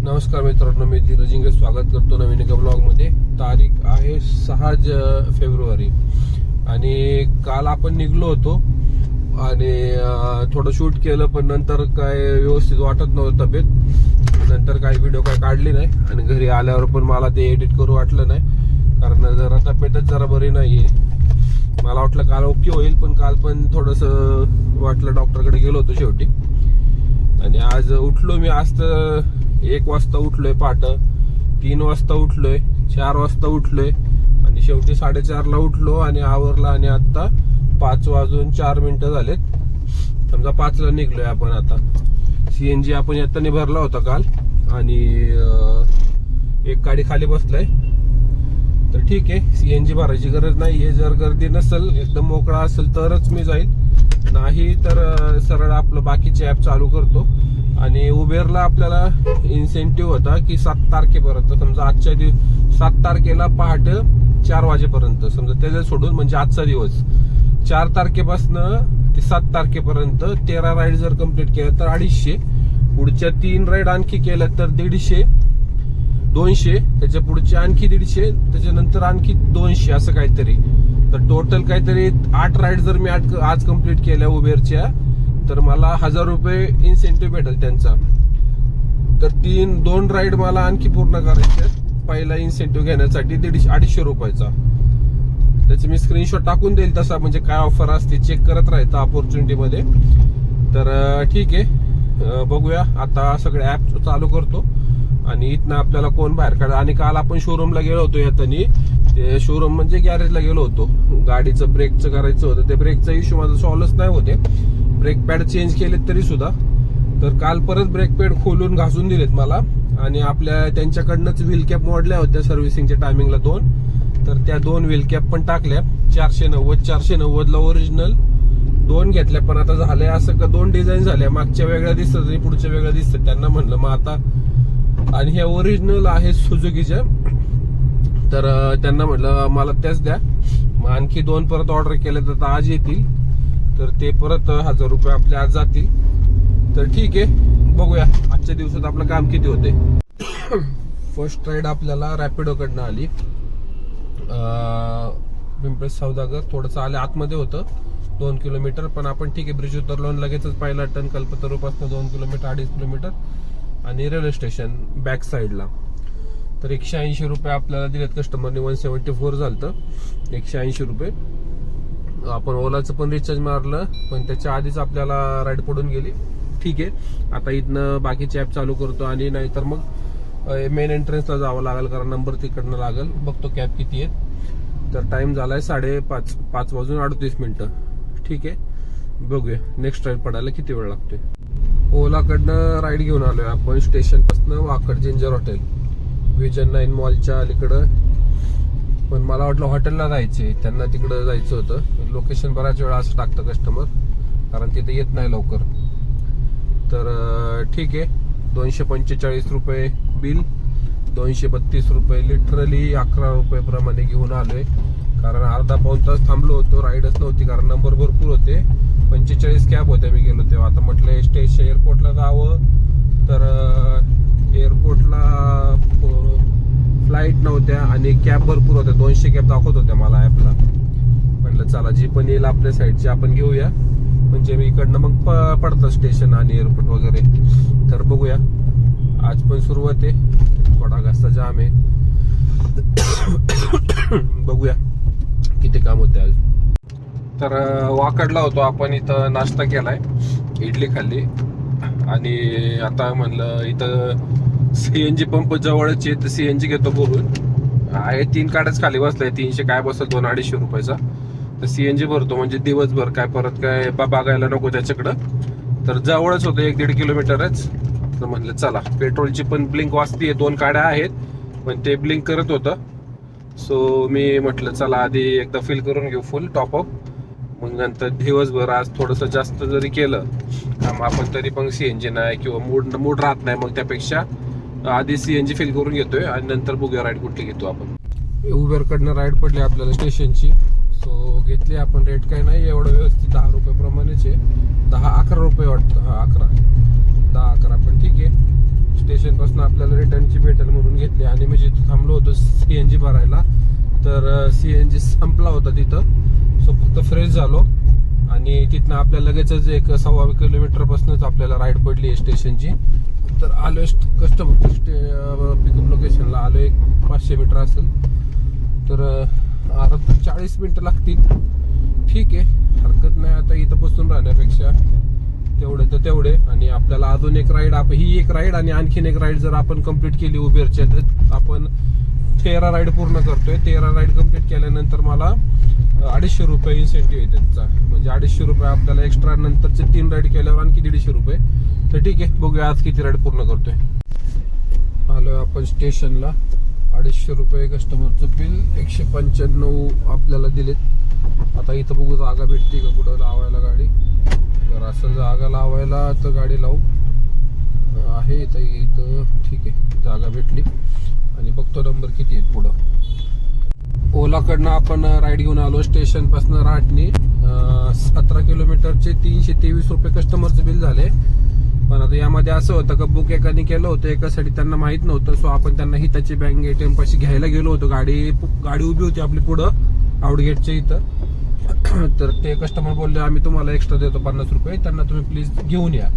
नमस्कार मित्रांनो, मी धीरज इंगळे स्वागत करतो नवीन एका ब्लॉगमध्ये. तारीख आहे 6 फेब्रुवारी आणि काल आपण निघलो होतो आणि थोडं शूट केलं, पण नंतर काय व्यवस्थित वाटत नव्हतं तब्येत. नंतर काही व्हिडिओ काय काढली नाही आणि घरी आल्यावर पण मला ते एडिट करू वाटलं नाही, कारण जरा तब्येतच जरा बरी नाहीये. मला वाटलं काल ओके होईल, पण काल पण थोडंसं वाटलं. डॉक्टरकडे गेलो होतो शेवटी. आणि आज उठलो मी. आज तर 1 वाजता उठलोय, पहाटे 3 वाजता उठलोय, 4 वाजता उठलोय आणि शेवटी 4:30ला उठलो आणि आवरला. आणि आता 5:04 झालेत. समजा 5ला निघलोय आपण. आता CNG आपण येताना भरला होता काल आणि एक गाडी खाली बसलाय. तर ठीक आहे, CNG भरायची गरज नाहीये. जर गर्दी नसेल, एकदम मोकळा असेल तरच मी जाईल, नाही तर सरळ आपलं बाकीचे ऍप चालू करतो. आणि उबेरला आपल्याला इन्सेंटिव्ह होता की 7 तारखेपर्यंत, समजा आजच्या 7 तारखेला पहाटे 4 वाजेपर्यंत, समजा त्याचं सोडून म्हणजे आजचा दिवस 4 तारखेपासून ते 7 तारखेपर्यंत 13 राईड जर कम्प्लीट केलं तर 250, पुढच्या 3 राईड आणखी केल्या तर 150, 200, त्याच्या पुढचे आणखी 150, त्याच्यानंतर आणखी 200, असं काहीतरी. तर टोटल काहीतरी 8 राईड जर मी आज कम्प्लीट केल्या उबेरच्या, तर मला 1000 रुपये इन्सेंटिव्ह भेटेल त्यांचा. तर 2 राईड मला आणखी पूर्ण करायचे. पहिला इन्सेंटिव्ह घेण्यासाठी 250 रुपयाचा. त्याचे मी स्क्रीनशॉट टाकून देईल तसा, म्हणजे काय ऑफर असते चेक करत राहायचं ऑपॉर्च्युनिटी मध्ये. तर ठीक आहे, बघूया. आता सगळे ऍप चालू करतो आणि इथनं आपल्याला कोण बाहेर काढा. आणि काल आपण शोरूमला गेलो होतो येतानी. ते शोरूम म्हणजे गॅरेजला गेलो होतो. गाडीचं ब्रेकचं करायचं होतं. ते ब्रेकचा इश्यू माझा सॉल्व्हच नाही होते. ब्रेक पॅड चेंज केलेत तरी सुद्धा. तर काल परत ब्रेक पॅड खोलून घासून दिलेत मला. आणि आपल्या त्यांच्याकडनंच व्हील कॅप मोडल्या होत्या सर्व्हिसिंगच्या टायमिंगला 2. तर त्या 2 व्हील कॅप पण टाकल्या. 490 ला ओरिजिनल 2 घेतल्या. पण आता झालंय असं का 2 डिझाईन झाल्या, मागच्या वेगळ्या दिसतात आणि पुढच्या वेगळ्या दिसतात. त्यांना म्हणलं मग आता, आणि ह्या ओरिजिनल आहे सुझुकीच्या, तर त्यांना म्हटलं मला त्याच द्या. मग आणखी 2 परत ऑर्डर केले तर आज येतील. तर ते परत 1000 रुपये आपले आज जातील. तर ठीक आहे, बघूया आजच्या दिवसात आपलं काम किती होते. फर्स्ट राईड आपल्याला रॅपिडो कडनं आली. पिंपळे सौदागर थोडंसं आले आतमध्ये होतं 2 किलोमीटर, पण आपण ठीक आहे ब्रिज उतरलो लगेचच पहिला टर्न कल्पतरूपासून 2 किलोमीटर 2.5 किलोमीटर आणि रेल्वे स्टेशन बॅक साईडला. तर 180 रुपये आपल्याला दिलेत कस्टमरने. 174 झालं. 180 रुपये. आपण ओलाचं पण रिचार्ज मारलं, पण त्याच्या आधीच आपल्याला राईड पडून गेली. ठीक आहे, आता इथनं बाकीचे ऍप चालू करतो आणि नाहीतर मग मेन एंट्रन्सला जावं लागेल, कारण नंबर तिकडनं लागेल. बघतो कॅब किती आहेत. तर टाइम झालाय 5:30, 5:38. ठीक आहे, बघूया नेक्स्ट राईड पडायला किती वेळ लागतोय. ओलाकडनं राईड घेऊन आलोय आपण स्टेशन पासून वाकड जिंजर हॉटेल, व्हिजन 9 मॉलच्या अलीकडं. पण मला वाटलं हॉटेलला जायचे, त्यांना तिकडं जायचं होतं. लोकेशन बऱ्याच वेळा असं टाकतं कस्टमर, कारण तिथे येत नाही लवकर. तर ठीक आहे, 245 रुपये बिल, 232 रुपये. लिटरली 11 रुपये प्रमाणे घेऊन आलोय, कारण अर्धा-पाऊण तास थांबलो होतो. राईडच नव्हती, कारण नंबर भरपूर होते. 45 कॅब होत्या मी गेलो तेव्हा. आता म्हटलं स्टेशन एअरपोर्टला जावं, तर एअरपोर्टला फ्लाईट नव्हत्या आणि कॅब भरपूर होत्या. 200 कॅब दाखवत होत्या मला ऍपला. म्हटलं चला जी पण येईल आपल्या साईडची आपण घेऊया, म्हणजे मी इकडनं मग पडतं स्टेशन आणि एअरपोर्ट वगैरे. तर बघूया, आज पण सुरुवात आहे. थोडा घासता जाम आहे. बघूया किती काम होते आज. तर वाकडला होतो आपण. इथं नाश्ता केलाय, इडली खाल्ली आणि आता म्हणलं इथं CNG पंप जवळच आहे, तर CNG घेतो बोलून. आहे 3 गाड्याच खाली बसलाय. 300 काय बसल, 200-250 रुपयाचा. तर CNG भरतो म्हणजे दिवसभर काय परत काय बघायला नको त्याच्याकडं. तर जवळच होतं, 1-1.5 किलोमीटरच. तर म्हणलं चला, पेट्रोलची पण ब्लिंक वाजतीये. 2 गाड्या आहेत पण ते ब्लिंक करत होतं. सो मी म्हटलं चला आधी एकदा फिल करून घेऊ फुल टॉपअप, मग नंतर दिवसभर आज थोडंसं जास्त जरी केलं काम आपण तरी पण CNG नाही किंवा मूड राहत नाही. मग त्यापेक्षा आधी CNG फिल करून घेतोय आणि नंतर बघूया राईड कुठली घेतो आपण. उबेरकडनं राईड पडली आपल्याला स्टेशनची. सो घेतली आपण. रेट काही नाही एवढं व्यवस्थित, 10 रुपये प्रमाणेच आहे. 10-11 रुपये वाटतं. 11 10-11 पण ठीक आहे. स्टेशन पासून आपल्याला रिटर्नची भेटेल म्हणून घेतली. आणि मी जिथं थांबलो होतो CNG भरायला, तर CNG संपला होता तिथं. सो फक्त फ्रेश झालो आणि तिथनं आपल्या लगेचच एक 1.25 किलोमीटरपासूनच आपल्याला राईड पडली स्टेशनची. तर आलो कस्टमर पिकअप लोकेशनला आलो. एक 500 मीटर असेल, तर अर्धा 40 मिनिटं लागतील. ठीक आहे, हरकत नाही. आता इथं बसून राहण्यापेक्षा तेवढे तर तेवढे. आणि आपल्याला अजून एक राईड, ही एक राईड आणि आणखीन एक राईड जर आपण कंप्लीट केली उबेरच्या, तर आपण 13 राईड पूर्ण करतोय. 13 राईड कंप्लीट केल्यानंतर मला 250 रुपये इन्सेंटिव्ह आहे त्याचा. म्हणजे 250 रुपये आपल्याला एक्स्ट्रा, नंतरचे 3 राईड केल्यावर आणखी 150 रुपये. तर ठीक आहे, बघूया आज किती राईड पूर्ण करतोय. आलोय आपण स्टेशनला. 250 रुपये कस्टमरचं बिल, 195 आपल्याला दिलेत. आता इथं बघू जागा भेटते का कुठं लावायला गाडी. जर असं जागा लावायला तर गाडी लावू. आहे इथं ठीक आहे, जागा भेटली. आणि बघतो नंबर किती आहेत पुढं. ओलाकडनं आपण राईड घेऊन आलो स्टेशन पासून राहटणी. 17 किलोमीटरचे 323 रुपये कस्टमरचं बिल झाले. पण आता यामध्ये असं होतं का बुक एकाने केलं होतं, एकासाठी त्यांना माहित नव्हतं. सो आपण त्यांना हिताची बँक ATM पाशी घ्यायला गेलो होतो. गाडी उभी होती आपली पुढं आउटगेटच्या इथं. तर ते कस्टमर बोलले आम्ही तुम्हाला एक्स्ट्रा देतो 50 रुपये, त्यांना तुम्ही प्लीज घेऊन या.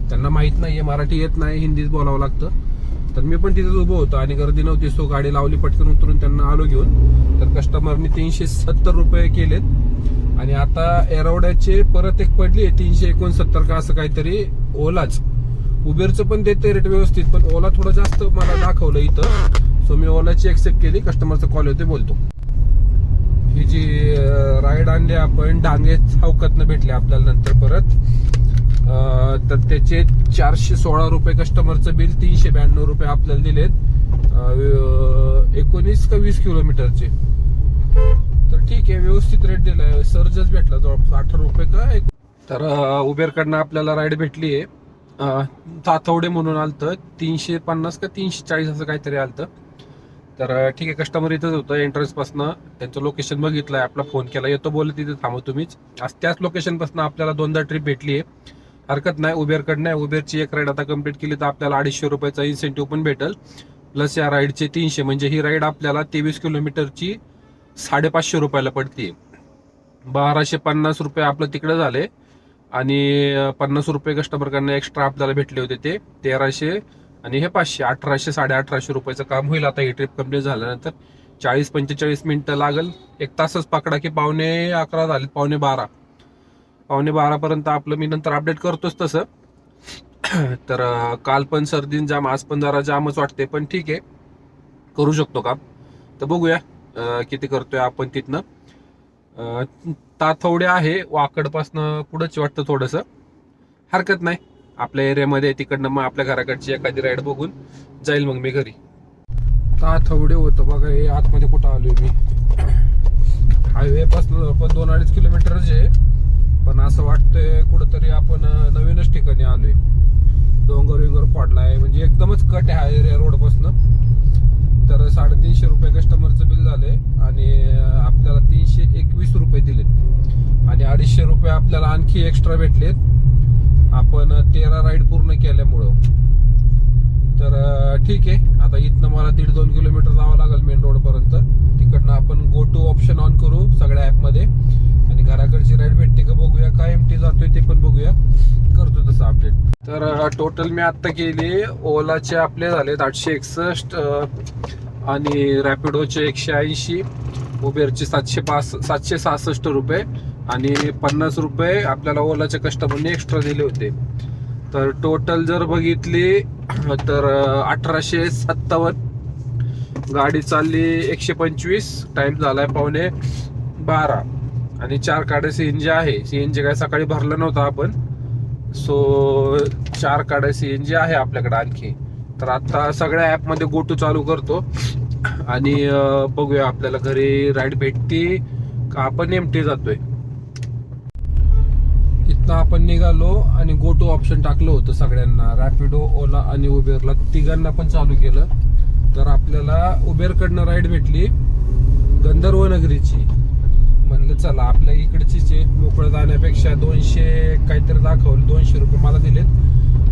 त्यांना माहित नाहीये, मराठी येत नाही, हिंदीच बोलावं लागतं. तर मी पण तिथेच उभं होतो आणि गर्दी नव्हती. सो गाडी लावली, पटकन उतरून त्यांना आलो घेऊन. तर कस्टमरने 370 रुपये केलेत. आणि आता एरवड्याचे परत एक पडली 369 का असं काहीतरी. ओलाच, उबेरचं पण देते रेट व्यवस्थित, पण ओला थोडं जास्त मला दाखवलं इथं. सो मी ओलाची एक्सेप्ट केली. कस्टमरचा कॉल होते, बोलतो. ही जी राईड आणली आपण डांगे चौकातनं भेटली आपल्याला नंतर परत. तर त्याचे 416 रुपये कस्टमरचं बिल, 392 रुपये आपल्याला दिलेत. 19 का 20 किलोमीटरचे. तर ठीक आहे, व्यवस्थित रेट दिलाय. सर्जच भेटला जवळपास 18 रुपये का. तर उबेरकडनं आपल्याला राईड भेटली आहे. ताथवडे म्हणून आलतं. 350 का 340 असं काहीतरी आलतं. तर ठीक आहे, कस्टमर इथंच होतं एंट्रन्स पासनं. त्यांचं लोकेशन बघितलंय, आपला फोन केला, येतो बोलले तिथे थांबा तुम्हीच. आज त्याच लोकेशन पासून आपल्याला 2दा ट्रिप भेटली आहे. हरकत नाही, उबेरकडनं आहे. उबेरची एक राईड आता कंप्लीट केली तर आपल्याला 250 रुपयाचा इन्सेंटिव्ह पण भेटेल. प्लस या राईडचे 300, म्हणजे ही राईड आपल्याला 23 किलोमीटरची 550 रुपयाला पडते. 1250 रुपये आपलं तिकडे झाले. आणि 50 रुपये कस्टमरकडनं एक्स्ट्रा आपल्याला भेटले होते, ते 1300 आणि हे 500, 1800, 1850 रुपयाचं काम होईल आता ही ट्रिप कंप्लीट झाल्यानंतर. 40-45 मिनिटं लागल. 1 तासच पकडा की 11:15 झाले, 11:15 पर्यंत आपलं मी नंतर अपडेट करतोच तसं. तर काल पण सर्दीन जाम, आज पण जरा जामच वाटते, पण ठीक आहे, करू शकतो काम. तर बघूया किती करतोय आपण तिथनं. ताथवडे आहे, वाकडपासनं पुढंच वाटतं थोडंसं. हरकत नाही, आपल्या एरियामध्ये तिकडनं मग आपल्या घराकडची एखादी राईड बघून जाईल मग मी घरी. ताथवडे होतं बघा हे. आतमध्ये कुठं आलोय मी. हायवे पासून पण 2-2.5 किलोमीटरच आहे. पण असं वाटतंय कुठंतरी आपण नवीनच ठिकाणी आलोय. डोंगर पडलाय, म्हणजे एकदमच कट आहे हा एरिया रोड पासून. तर 350 रुपये कस्टमरचं बिल झाले आणि आपल्याला 321 रुपये दिलेत. आणि 250 रुपये आपल्याला आणखी एक्स्ट्रा भेटलेत आपण 13 राईड पूर्ण केल्यामुळं. तर ठीक आहे, आता इथनं मला 1.5-2 किलोमीटर जावं लागेल मेन रोड पर्यंत. तिकडनं आपण गो टू ऑप्शन ऑन करू सगळ्या ऍपमध्ये आणि घराकडची राईड भेटते का बघूया. काय एमटी जातोय ते पण बघूया, करतो तसं अपडेट. तर टोटल मी आता केली. ओलाचे आपले झालेत 861 आणि रॅपिडोचे 180, उबेरचे 766 रुपये आणि 50 रुपये आपल्याला ओलाच्या कस्टमरने एक्स्ट्रा दिले होते. तर टोटल जर बघितली तर 1857. गाडी चालली 125, टाइम झालाय 11:15 आणि 4 काड्या CNG आहे. CNG काय सकाळी भरलं नव्हतं आपण, सो 4 काड्या CNG आहे आपल्याकडे आणखी. तर आता सगळ्या ऍपमध्ये गो टू चालू करतो आणि बघूया आपल्याला घरी राईड भेटते का आपण एमटी जातोय. तिथनं आपण निघालो आणि गो टू ऑप्शन टाकलं होतं सगळ्यांना, रॅपिडो, ओला आणि उबेरला, तिघांना पण चालू केलं. तर आपल्याला उबेरकडनं राईड भेटली गंधर्व नगरीची. म्हणलं चला आपल्या इकडचीच आहे, मोकळं जाण्यापेक्षा 200 काहीतरी दाखवलं. 200 रुपये मला दिलेत.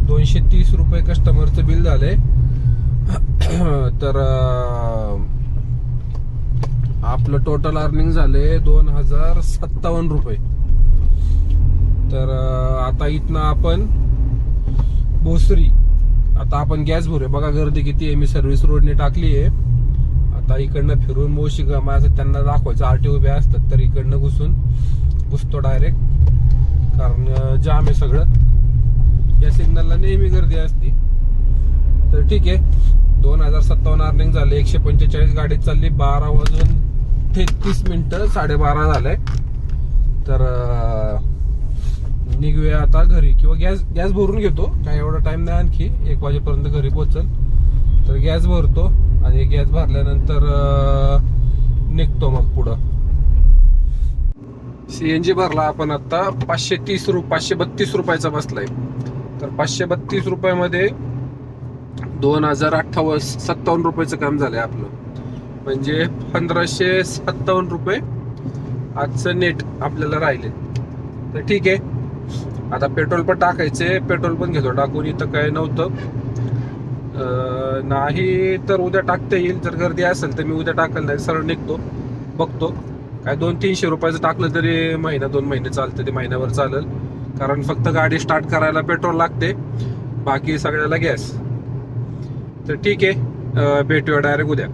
230 रुपये कस्टमरचं बिल झालंय तर आपलं टोटल अर्निंग झाले 2057 रुपये. तर आता इथनं आपण भोसरी, आता आपण गॅस भरूया. बघा गर्दी किती आहे. मी सर्व्हिस रोडने टाकली आहे. आता इकडनं फिरून मोशी माझं त्यांना दाखवायचं, आरटीओ उभे असतात तर इकडनं घुसतो डायरेक्ट, कारण जाम आहे सगळं. या सिग्नलला नेहमी गर्दी असते. तर ठीक आहे, 2057 अर्निंग झाले. 145 गाडीत चालली. 12:33 12:30 झालंय. तर निघूया आता घरी, किंवा गॅस भरून घेतो. काय एवढा टाइम नाही, आणखी 1 वाजेपर्यंत घरी पोहोचल. तर गॅस भरतो आणि गॅस भरल्यानंतर निघतो मग पुढं. सीएनजी भरला आपण आता 532 रुपयाचा बसलाय. तर 532 रुपयामध्ये 2057 रुपयाचं काम झालंय आपलं, म्हणजे 1557 रुपये आजचं नेट आपल्याला राहिले. तर ठीक आहे, आता पेट्रोल पण टाकायचे. पेट्रोल पण घेतो टाकून. इथं काय नव्हतं, नाही तर उद्या टाकता येईल. जर गर्दी असेल तर मी उद्या टाकायला नाही, सरळ निघतो. बघतो काय 200-300 रुपयाचं टाकलं तरी 1-2 महिने चालतं. ते महिन्यावर चालेल, कारण फक्त गाडी स्टार्ट करायला पेट्रोल लागते, बाकी सगळ्याला गॅस. तर ठीक आहे, भेटूया डायरेक्ट उद्या.